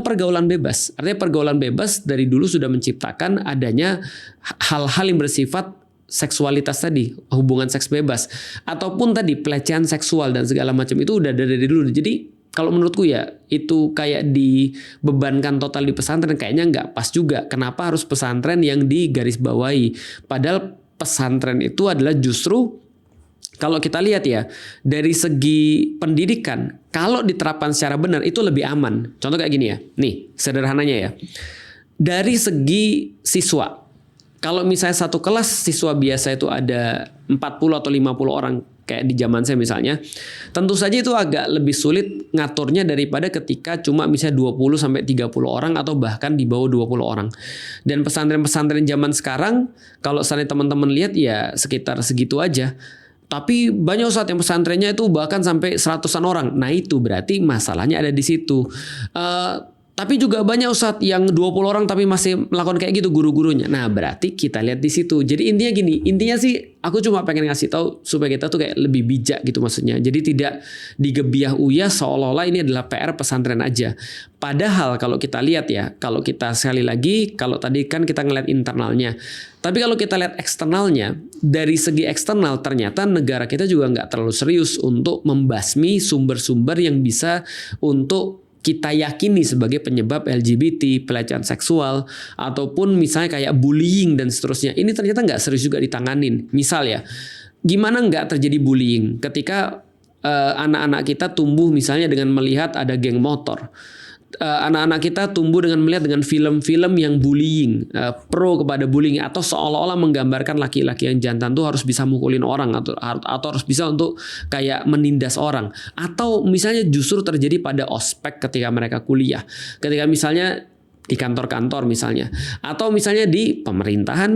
pergaulan bebas. Artinya pergaulan bebas dari dulu sudah menciptakan adanya hal-hal yang bersifat seksualitas tadi, hubungan seks bebas, ataupun tadi pelecehan seksual dan segala macam itu udah dari dulu. Jadi kalau menurutku ya itu kayak dibebankan total di pesantren kayaknya nggak pas juga. Kenapa harus pesantren yang digarisbawahi? Padahal pesantren itu adalah justru kalau kita lihat ya dari segi pendidikan, kalau diterapkan secara benar itu lebih aman. Contoh kayak gini ya, nih sederhananya ya. Dari segi siswa, kalau misalnya satu kelas siswa biasa itu ada 40 atau 50 orang kayak di zaman saya misalnya, tentu saja itu agak lebih sulit ngaturnya daripada ketika cuma misalnya 20 sampai 30 orang atau bahkan di bawah 20 orang. Dan pesantren-pesantren zaman sekarang kalau misalnya teman-teman lihat ya sekitar segitu aja. Tapi banyak ustadz yang pesantrennya itu bahkan sampai 100-an orang. Nah itu berarti masalahnya ada di situ. Tapi juga banyak ustadz yang 20 orang tapi masih melakukan kayak gitu guru-gurunya. Nah berarti kita lihat di situ. Jadi intinya gini, intinya sih aku cuma pengen ngasih tahu supaya kita tuh kayak lebih bijak gitu maksudnya. Jadi tidak digebiah uyah seolah-olah ini adalah PR pesantren aja. Padahal kalau kita lihat ya, kalau kita sekali lagi, kalau tadi kan kita ngeliat internalnya. Tapi kalau kita lihat eksternalnya, dari segi eksternal ternyata negara kita juga nggak terlalu serius untuk membasmi sumber-sumber yang bisa untuk kita yakini sebagai penyebab LGBT, pelecehan seksual, ataupun misalnya kayak bullying dan seterusnya. Ini ternyata nggak serius juga ditanganin. Misal ya, gimana nggak terjadi bullying ketika anak-anak kita tumbuh misalnya dengan melihat ada geng motor. Anak-anak kita tumbuh dengan melihat dengan film-film yang bullying, pro kepada bullying, atau seolah-olah menggambarkan laki-laki yang jantan tuh harus bisa mukulin orang atau harus bisa untuk kayak menindas orang, atau misalnya justru terjadi pada ospek ketika mereka kuliah, ketika misalnya di kantor-kantor misalnya, atau misalnya di pemerintahan